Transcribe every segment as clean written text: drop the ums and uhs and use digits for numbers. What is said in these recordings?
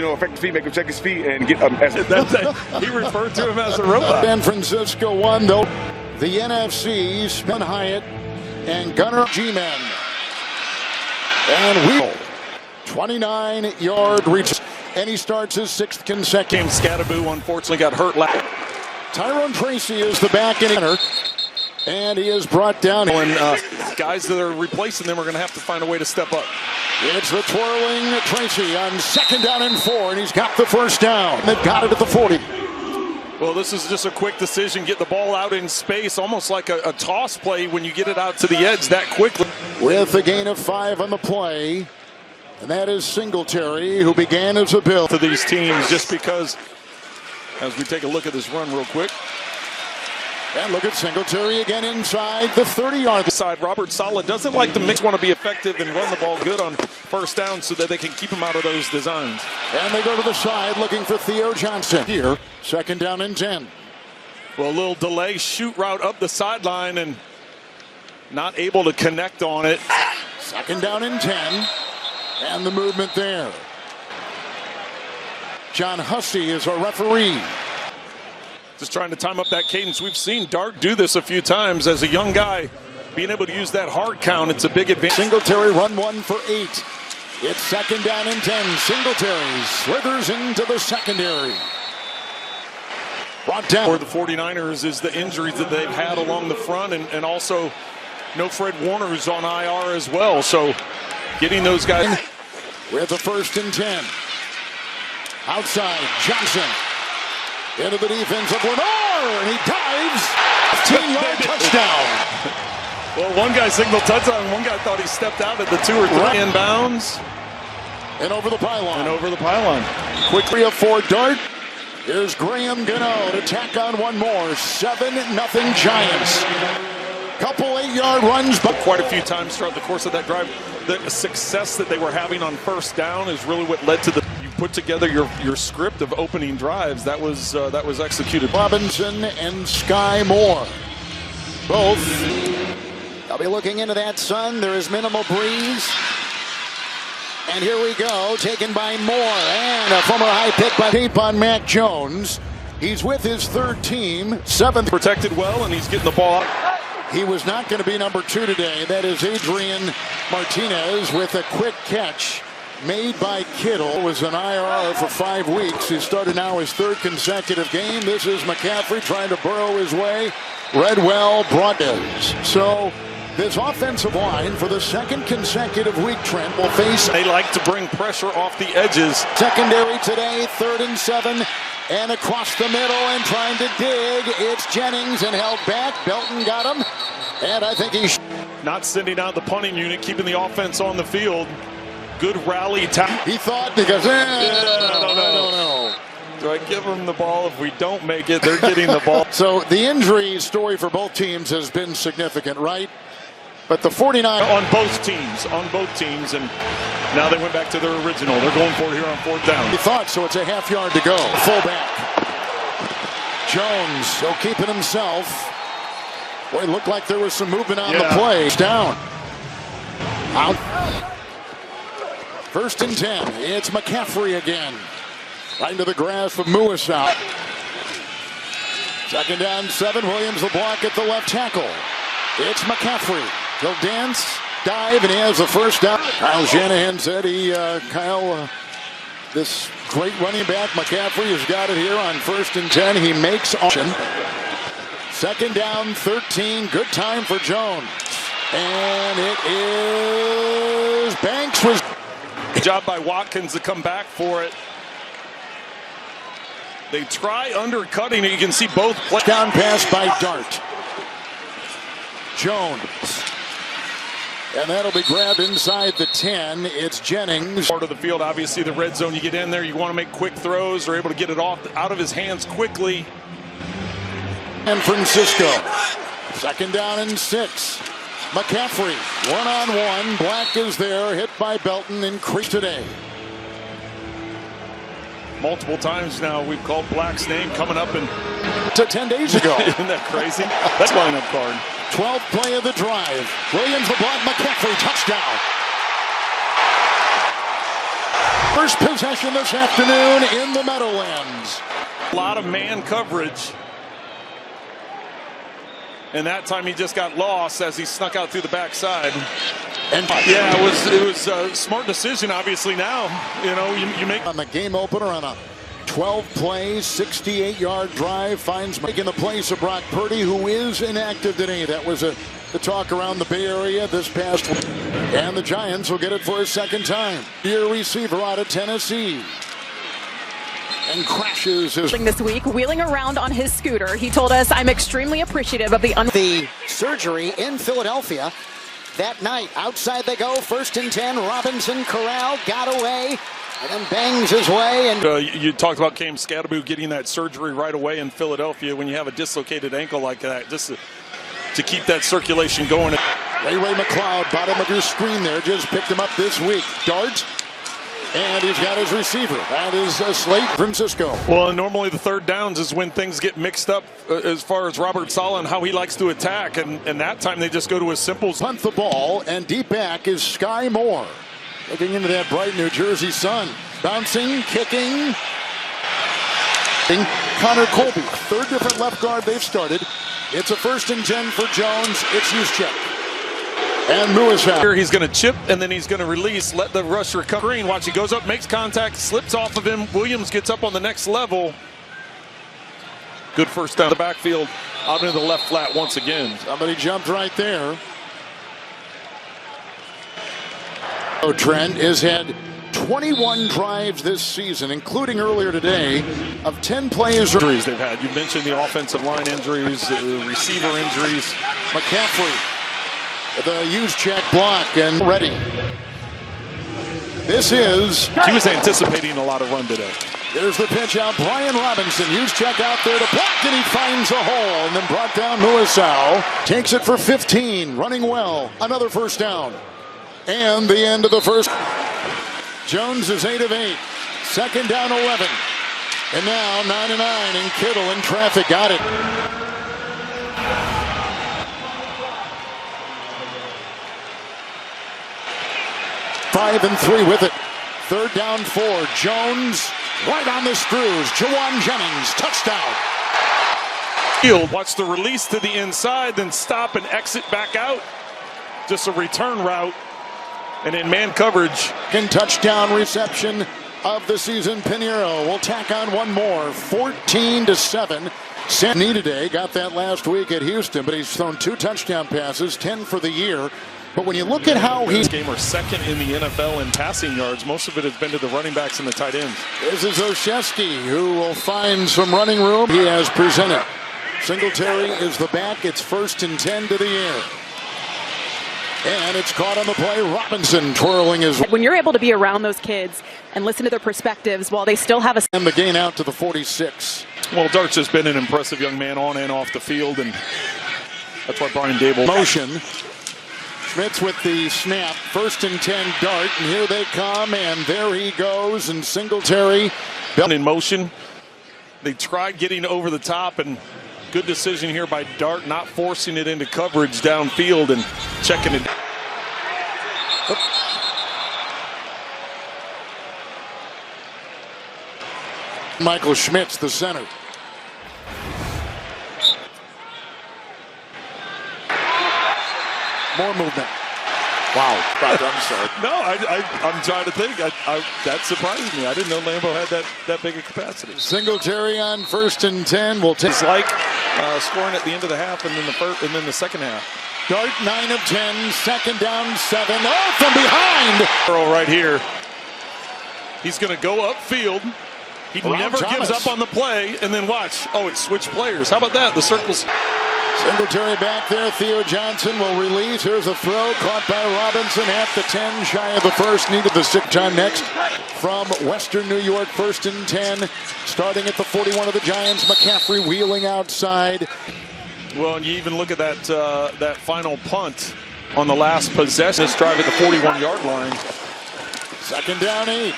affect the feet, make him check his feet, and get He referred to him as a robot. San Francisco won, though. The NFC's Spen Hyatt and Gunnar G-Men. And Wheel, 29-yard reach. And he starts his 6th consecutive. James Scadaboo unfortunately got hurt last. Tyrone Tracy is the back end. And he is brought down. When guys that are replacing them are going to have to find a way to step up. It's the twirling Tracy on 2nd down and 4, and he's got the 1st down. They've got it at the 40. Well, this is just a quick decision. Get the ball out in space, almost like a toss play when you get it out to the edge that quickly. With a gain of 5 on the play, and that is Singletary, who began as a Bill. To these teams, just because, as we take a look at this run real quick. And look at Singletary again inside the 30-yard side. Robert Saleh doesn't like the mix, want to be effective and run the ball good on 1st down so that they can keep him out of those designs. And they go to the side looking for Theo Johnson. Here, 2nd down and 10. Well, a little delay, shoot route up the sideline and not able to connect on it. 2nd down and 10. And the movement there. John Hussey is our referee. Just trying to time up that cadence. We've seen Dart do this a few times as a young guy. Being able to use that hard count, it's a big advantage. Singletary run 1 for 8. It's 2nd down and 10. Singletary slithers into the secondary. Brought down. For the 49ers is the injuries that they've had along the front, and also no Fred Warner's on IR as well. So getting those guys. With the 1st and 10. Outside, Johnson. Into the defensive Lenore, and he dives. 15-yard touchdown. Well, one guy signaled touchdown, one guy thought he stepped out at the 2 or 3 inbounds. And over the pylon. Quick 3 of 4 Dart. Here's Graham Gano to tack on one more. 7-0 Giants. Couple 8-yard runs, but quite a few times throughout the course of that drive. The success that they were having on 1st down is really what led to the. You put together your script of opening drives. That was executed. Robinson and Sky Moore, both. I'll be looking into that sun. There is minimal breeze. And here we go, taken by Moore, and a former high pick by tape on Mac Jones. He's with his 3rd team, 7th. Protected well, and he's getting the ball out. He was not going to be number 2 today. That is Adrian Martinez with a quick catch made by Kittle. Was an IR for 5 weeks. He started now his 3rd consecutive game. This is McCaffrey trying to burrow his way. Redwell brought this. So this offensive line for the 2nd consecutive week, Trent, will face. They like to bring pressure off the edges. Secondary today, 3rd and 7. And across the middle and trying to dig. It's Jennings and held back. Belton got him. And I think he's not sending out the punting unit, keeping the offense on the field. Good rally time. He thought because I don't know. Do I give them the ball? If we don't make it, they're getting the ball. So the injury story for both teams has been significant, right? But the 49 on both teams, and now they went back to their original. They're going for it here on 4th down. He thought so. It's a half yard to go. Fullback Jones still keeping himself. Boy, it looked like there was some movement on the play. It's down. Out. 1st and 10. It's McCaffrey again. Right into the grasp of Muasa. 2nd down 7. Williams the block at the left tackle. It's McCaffrey. He'll dance, dive, and he has the 1st down. Kyle Shanahan said this great running back, McCaffrey, has got it here on 1st and 10. He makes option. 2nd down, 13. Good time for Jones. And it is Banks was. Good job by Watkins to come back for it. They try undercutting it. You can see both play. Down pass by Dart. Jones. And that'll be grabbed inside the 10. It's Jennings. Part of the field, obviously the red zone. You get in there, you want to make quick throws, or able to get it out of his hands quickly. San Francisco. 2nd down and 6. McCaffrey, 1-on-1. Black is there, hit by Belton, increased today. Multiple times now we've called Black's name coming up and to 10 days ago. Isn't that crazy? That's lineup card. 12th play of the drive. Williams the block, McCaffrey touchdown. First possession this afternoon in the Meadowlands. A lot of man coverage. And that time he just got lost as he snuck out through the backside. And yeah, it was a smart decision. Obviously now, you know, you make on the game opener on a 12-play, 68-yard drive, finds making the place of Brock Purdy, who is inactive today. That was the talk around the Bay Area this past week. And the Giants will get it for a second time. Your receiver out of Tennessee. And crashes his this week, wheeling around on his scooter. He told us, "I'm extremely appreciative of the surgery in Philadelphia that night. Outside they go, 1st and 10. Robinson corralled, got away, and then bangs his way. And you talked about Cam Scadaboo getting that surgery right away in Philadelphia. When you have a dislocated ankle like that, just to keep that circulation going. Ray McLeod, bottom of your screen there, just picked him up this week. Dart. And he's got his receiver. That is Slate Francisco. Well, normally the third downs is when things get mixed up as far as Robert Saleh and how he likes to attack. And that time they just go to a simple punt the ball, and deep back is Sky Moore. Looking into that bright New Jersey sun. Bouncing, kicking. Connor Colby, third different left guard they've started. It's a 1st and 10 for Jones. It's Juszczyk. And Muasau. Here he's going to chip, and then he's going to release, let the rusher come. Green, watch, he goes up, makes contact, slips off of him. Williams gets up on the next level. Good first down. The backfield out into the left flat once again. Somebody jumped right there. Trent has had 21 drives this season, including earlier today, of 10 plays. Injuries they've had. You mentioned the offensive line injuries, receiver injuries. McCaffrey. The Juszczyk block and ready. This is. He was anticipating a lot of run today. There's the pitch out. Brian Robinson. Juszczyk out there to block, and he finds a hole, and then brought down Muasau. Takes it for 15. Running well. Another first down. And the end of the first. Jones is 8 of 8. Second down 11. And now 9 of 9. And Kittle in traffic. Got it. Five and 3 with it. Third down 4. Jones right on the screws. Jawan Jennings, touchdown. Field, watch the release to the inside, then stop and exit back out. Just a return route. And in man coverage. And touchdown reception of the season. Pinheiro will tack on one more. 14-7. Sandy today got that last week at Houston, but he's thrown 2 touchdown passes, 10 for the year. But when you look at how he's game are second in the NFL in passing yards, most of it has been to the running backs and the tight ends. This is Olszewski, who will find some running room. He has presented. Singletary is the back. It's 1st and 10 to the air. And it's caught on the play. Robinson twirling his. When you're able to be around those kids and listen to their perspectives while they still have a. And the gain out to the 46. Well, Dart's has been an impressive young man on and off the field, and that's why Brian Dable. Motion. Schmitz with the snap. 1st and 10 Dart. And here they come. And there he goes. And Singletary. In motion. They tried getting over the top, and good decision here by Dart, not forcing it into coverage downfield and checking it. Michael Schmitz, the center. More movement. Wow. I'm sorry. No, I'm trying to think. That surprised me. I didn't know Lambeau had that big a capacity. Singletary on 1st and 10 will take. It's like scoring at the end of the half and then the second half. Dart 9 of 10, second down 7. Oh, from behind. Earl right here. He's going to go upfield. He never gives up on the play, and then watch. Oh, it switched players. How about that? The circles. Singletary back there. Theo Johnson will release. Here's a throw caught by Robinson at the 10, shy of the first. Needed the stick time next from Western New York. 1st and 10, starting at the 41 of the Giants. McCaffrey wheeling outside. Well, and you even look at that final punt on the last possession. This drive at the 41-yard line. Second down 8.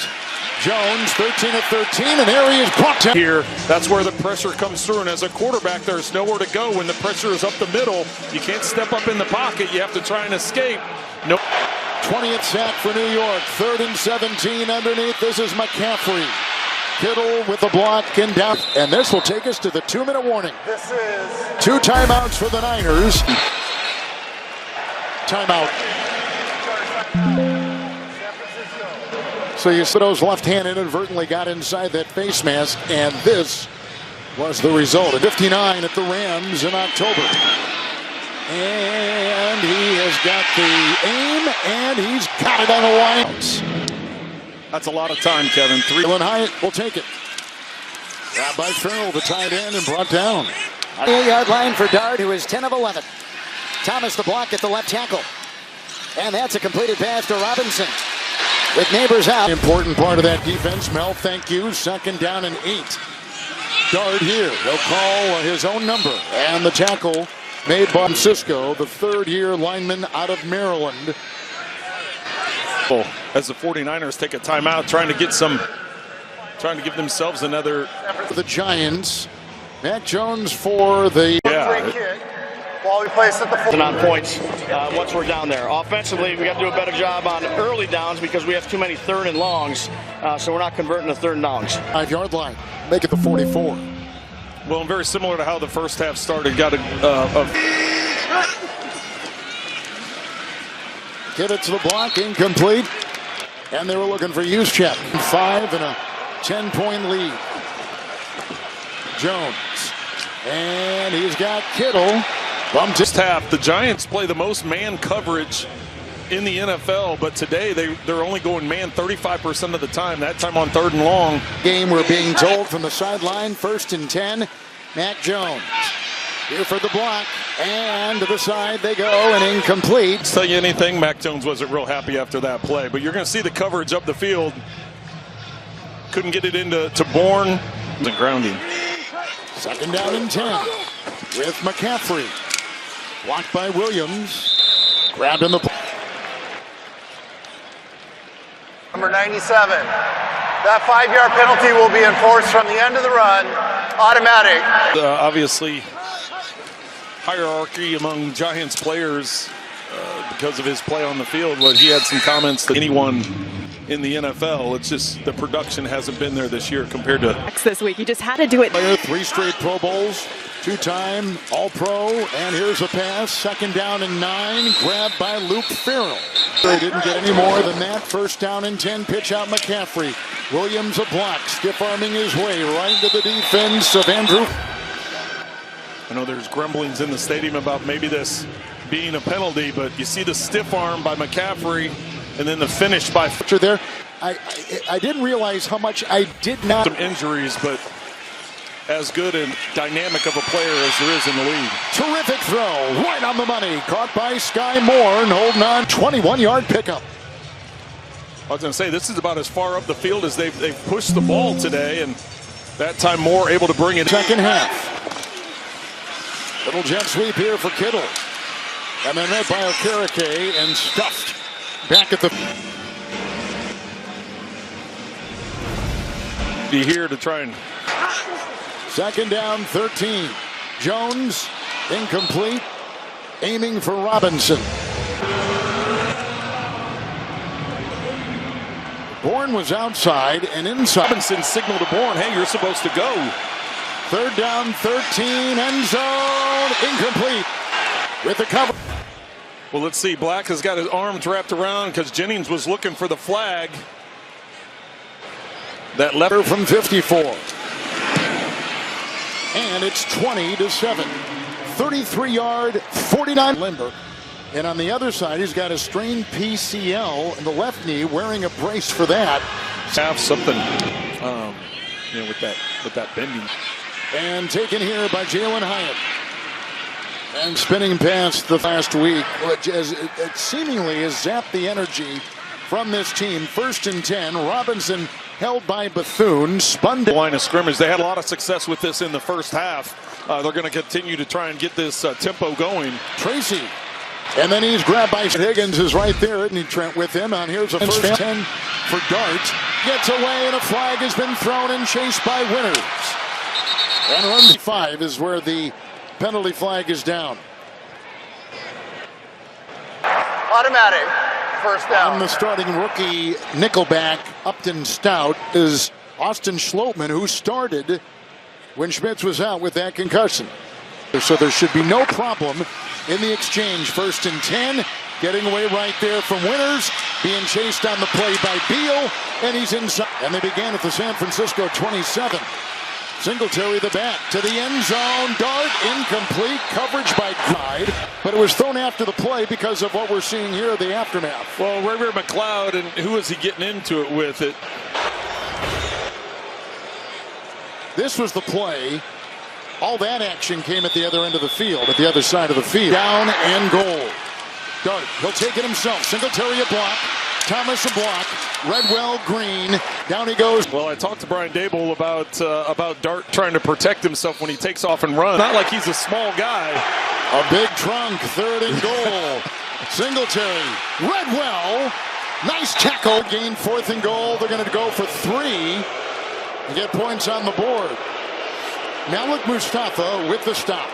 Jones 13 of 13, and there he is brought down. Here, that's where the pressure comes through, and as a quarterback, there's nowhere to go when the pressure is up the middle. You can't step up in the pocket. You have to try and escape. Nope. 20th sack for New York. 3rd and 17 underneath. This is McCaffrey. Kittle with the block and down. And this will take us to the 2-minute warning. This is 2 timeouts for the Niners. Timeout. So Yasuto's left hand inadvertently got inside that face mask, and this was the result. 59 at the Rams in October. And he has got the aim, and he's got it on the line. That's a lot of time, Kevin. Jalen Hyatt will take it. Grabbed by Farrell, the tight end, and brought down. 8-yard line for Dart, who is 10 of 11. Thomas the block at the left tackle. And that's a completed pass to Robinson. With Neighbors out. Important part of that defense, Mel, thank you. 2nd down and 8. Dart here. He'll call his own number. And the tackle made by Cisco, the 3rd-year lineman out of Maryland. As the 49ers take a timeout, trying to give themselves another. The Giants. Mac Jones for the free kick. While we place at the 4. And on points once we're down there. Offensively, we got to do a better job on early downs because we have too many 3rd and longs, so we're not converting to 3rd and downs. 5-yard line. Make it the 44. Well, very similar to how the first half started. Got Get it to the block, incomplete. And they were looking for Juszczyk. 5 and a 10-point lead. Jones. And he's got Kittle. Just half. The Giants play the most man coverage in the NFL, but today they're only going man 35% of the time. That time on 3rd and long. Game we're being told from the sideline. 1st and 10. Mac Jones. Here for the block. And to the side they go, and incomplete. Tell you anything, Mac Jones wasn't real happy after that play, but you're going to see the coverage up the field. Couldn't get it into Bourne. Wasn't grounding. 2nd down and 10 with McCaffrey. Blocked by Williams. Grabbed in the. Number 97. That 5-yard penalty will be enforced from the end of the run. Automatic. Obviously, hierarchy among Giants players because of his play on the field. But he had some comments that anyone in the NFL, it's just the production hasn't been there this year compared to This week, he just had to do it. 3 straight Pro Bowls, 2-time All-Pro, and here's a pass. 2nd down and 9, grabbed by Luke Farrell. They didn't get any more than that. 1st down and 10, pitch out McCaffrey. Williams a block, stiff-arming his way right into the defense of Andrew. I know there's grumblings in the stadium about maybe this being a penalty, but you see the stiff arm by McCaffrey and then the finish by there. I didn't realize how much I did not. Some injuries, but as good and dynamic of a player as there is in the league. Terrific throw, right on the money. Caught by Sky Moore and holding on. 21-yard pickup. I was going to say, this is about as far up the field as they've pushed the ball today, and that time Moore able to bring it. 2nd half. Little jet sweep here for Kittle. And then met by Okereke and stuffed. Back at the. Be here to try and. 2nd down, 13. Jones, incomplete. Aiming for Robinson. Bourne was outside and inside. Robinson signaled to Bourne, hey, you're supposed to go. 3rd down, 13, end zone, incomplete. With the cover. Well, let's see. Black has got his arms wrapped around because Jennings was looking for the flag. That left from 54. And it's 20-7. 33-yard, 49 limber. And on the other side, he's got a strained PCL in the left knee, wearing a brace for that. Have something, with that bending. And taken here by Jalen Hyatt. And spinning past the last week, which it seemingly has zapped the energy from this team. 1st and 10. Robinson held by Bethune. Spun The line of scrimmage. They had a lot of success with this in the first half. They're going to continue to try and get this tempo going. Tracy. And then he's grabbed by Higgins is right there, isn't he, Trent, with him? And here's a 1st 10 for Dart. Gets away and a flag has been thrown and chased by Winters. And run 5 is where the penalty flag is down. Automatic. first down. On the starting rookie nickelback, Upton Stout, is Austin Schlottman, who started when Schmitz was out with that concussion. So there should be no problem in the exchange. 1st and 10, getting away right there from Winters, being chased on the play by Beal, and he's inside. And they began at the San Francisco 27. Singletary the back to the end zone. Dart incomplete. Coverage by Clyde. But it was thrown after the play because of what we're seeing here, the aftermath. Well, Ray McLeod, and who is he getting into it with? This was the play. All that action came at the other end of the field, at the other side of the field. Down and goal. Dart, he'll take it himself. Singletary a block. Thomas a block. Redwell, Green. Down he goes. Well, I talked to Brian Dable about Dart trying to protect himself when he takes off and runs. Not like he's a small guy. A big trunk. 3rd and goal. Singletary. Redwell. Nice tackle. Gain 4th and goal. They're going to go for 3 and get points on the board. Malik Mustafa with the stop.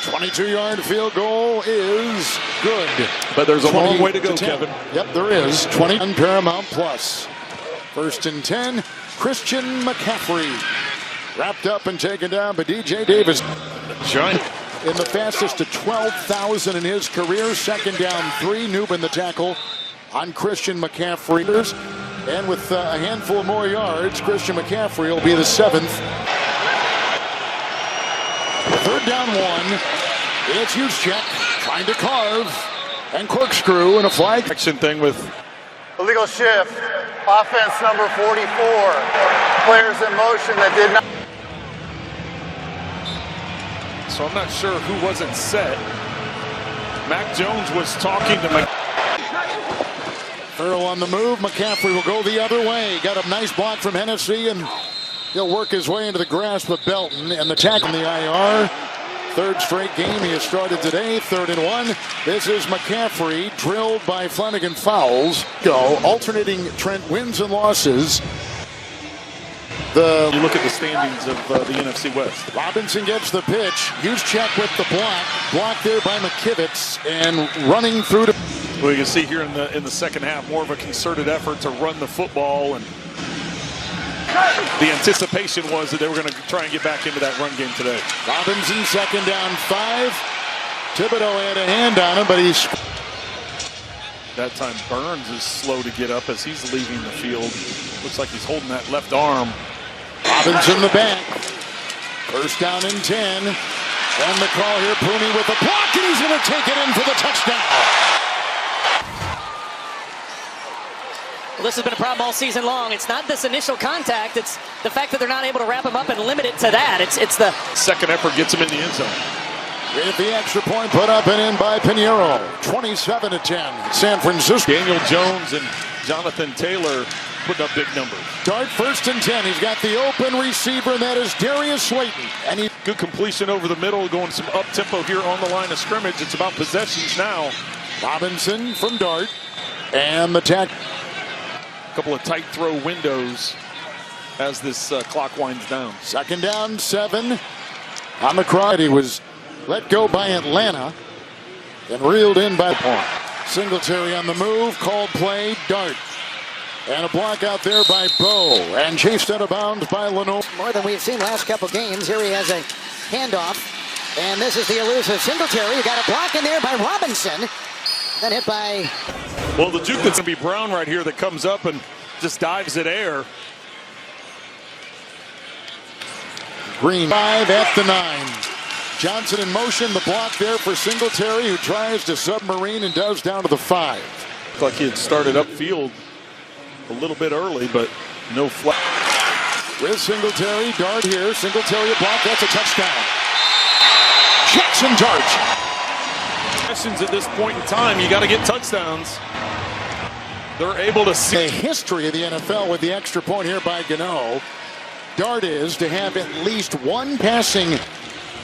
22-yard field goal is good. But there's a long way to go, Kevin. Yep, there is. 20 on Paramount Plus. 1st and 10. Christian McCaffrey wrapped up and taken down by DJ Davis. Giant. In the fastest to 12,000 in his career. 2nd down 3. Newman the tackle on Christian McCaffrey. And with a handful of more yards, Christian McCaffrey will be the 7th. 3rd down 1. It's Juszczyk trying to carve and corkscrew and a flag. Action thing with Illegal shift. Offense number 44. Players in motion that did not. So I'm not sure who wasn't set. Mac Jones was talking to Earl on the move. McCaffrey will go the other way. Got a nice block from Hennessy, and he'll work his way into the grasp of Belton. And the tackle in the IR. 3rd straight game he has started today. 3rd and 1. This is McCaffrey, drilled by Flanagan Fowles. Go alternating Trent wins and losses. You look at the standings of the NFC West. Robinson gets the pitch. Juszczyk with the block. Blocked there by McKivitz and running through to. Well, you can see here in the second half more of a concerted effort to run the football, and the anticipation was that they were going to try and get back into that run game today. Robinson 2nd down 5. Thibodeau had a hand on him, but he's. That time Burns is slow to get up as he's leaving the field. Looks like he's holding that left arm. Robinson the back. 1st down and 10. And the call here, Pooney with the block, and he's going to take it in for the touchdown. Well, this has been a problem all season long. It's not this initial contact. It's the fact that they're not able to wrap him up and limit it to that. It's the second effort gets him in the end zone. With the extra point put up and in by Pinheiro. 27-10. San Francisco. Daniel Jones and Jonathan Taylor putting up big numbers. Dart 1st and 10. He's got the open receiver, and that is Darius Slayton. And he good completion over the middle, going some up tempo here on the line of scrimmage. It's about possessions now. Robinson from Dart, and the tack. A couple of tight throw windows as this clock winds down. 2nd down 7. On the cry, he was let go by Atlanta and reeled in by Point. Singletary on the move, called play, Dart. And a block out there by Bowe, and chased out of bounds by Lenoir. More than we've seen last couple games. Here he has a handoff, and this is the elusive Singletary. You got a block in there by Robinson, then hit by. Well, the juke that's going to be Brown right here that comes up and just dives at air. Green 5 at the 9. Johnson in motion, the block there for Singletary, who tries to submarine and does down to the 5. Looked like he had started upfield a little bit early, but no flat. With Singletary, Dart here. Singletary a block, that's a touchdown. Jackson Dart. Questions at this point in time, you got to get touchdowns. They're able to see. A history of the NFL with the extra point here by Gano. Dart is to have at least one passing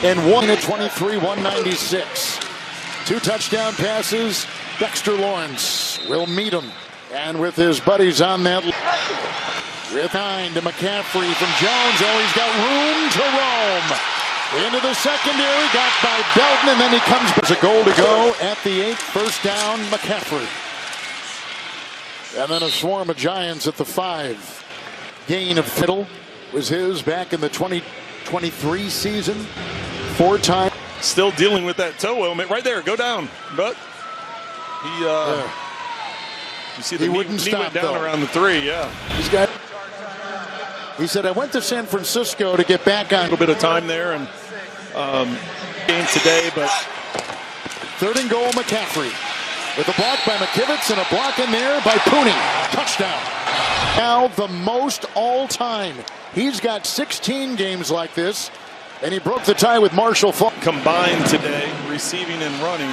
and 1 at 23, 196. 2 touchdown passes. Dexter Lawrence will meet him. And with his buddies on that. With 9 to McCaffrey from Jones. Oh, he's got room to roam. Into the secondary, got by Belton, and then he comes. There's a goal to go at the 8th. 1st down, McCaffrey. And then a swarm of Giants at the 5. Gain of Fiddle was his back in the 2023 season. 4 times. Still dealing with that toe ailment. Right there, go down. But he, you see the knee went down around the 3, yeah. He said, I went to San Francisco to get back on. A little bit of time there and game today, but 3rd and goal, McCaffrey. With a block by McKivitz and a block in there by Pooney. Touchdown. Now the most all-time. He's got 16 games like this, and he broke the tie with Marshall Faulk. Combined today, receiving and running.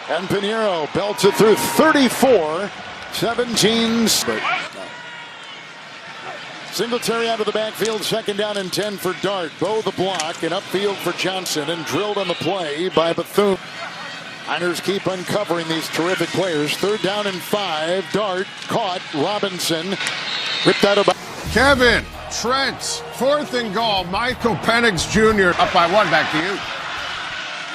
And Pinheiro belts it through 34, 17. Singletary out of the backfield, 2nd down and 10 for Dart. Bo the block and upfield for Johnson, and drilled on the play by Bethune. Niners keep uncovering these terrific players. 3rd down and 5. Dart caught. Robinson ripped out of. Kevin, Trent, 4th and goal. Michael Penix Jr. up by 1. Back to you.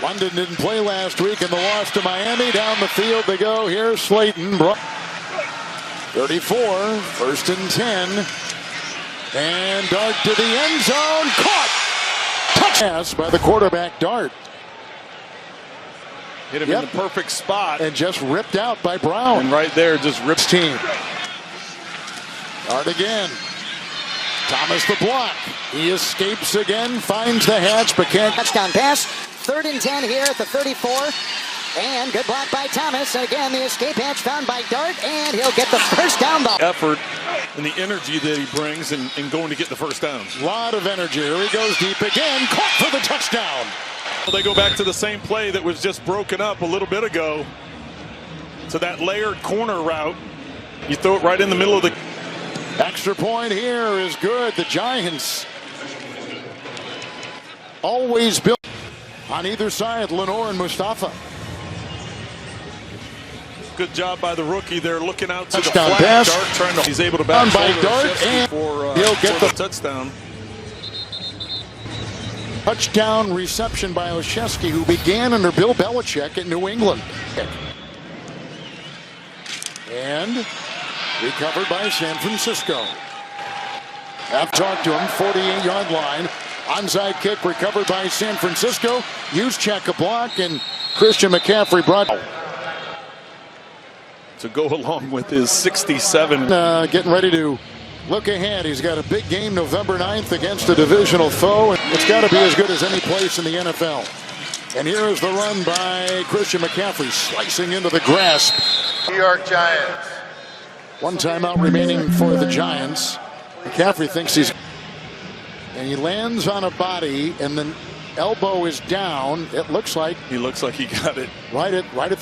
London didn't play last week in the loss to Miami. Down the field they go. Here's Slayton. 34. 1st and 10. And Dart to the end zone. Caught. Touch pass by the quarterback, Dart. Hit him in the perfect spot. And just ripped out by Brown. And right there, just rips team. Dart again. Thomas the block. He escapes again, finds the hatch, but can't. Touchdown pass. 3rd and 10 here at the 34. And good block by Thomas. And again, the escape hatch found by Dart. And he'll get the 1st down ball. Effort and the energy that he brings in going to get the 1st down. A lot of energy. Here he goes deep again. Caught for the touchdown. They go back to the same play that was just broken up a little bit ago. To that layered corner route. You throw it right in the middle of the. Extra point here is good. The Giants always built on either side, Lenore and Mustafa. Good job by the rookie there, looking out to Touchdown the flat. Pass. Dart trying to. He's able to back by Dart, and he'll get the touchdown. Touchdown reception by Olszewski, who began under Bill Belichick in New England. And recovered by San Francisco. I've talked to him, 48-yard line. Onside kick recovered by San Francisco. Juszczyk a block, and Christian McCaffrey brought to go along with his 67. Getting ready to look ahead. He's got a big game November 9th against a divisional foe. It's got to be as good as any place in the NFL. And here is the run by Christian McCaffrey, slicing into the grasp. New York Giants. 1 timeout remaining for the Giants. McCaffrey thinks he's. And he lands on a body, and then elbow is down. It looks like. He looks like he got it. Right at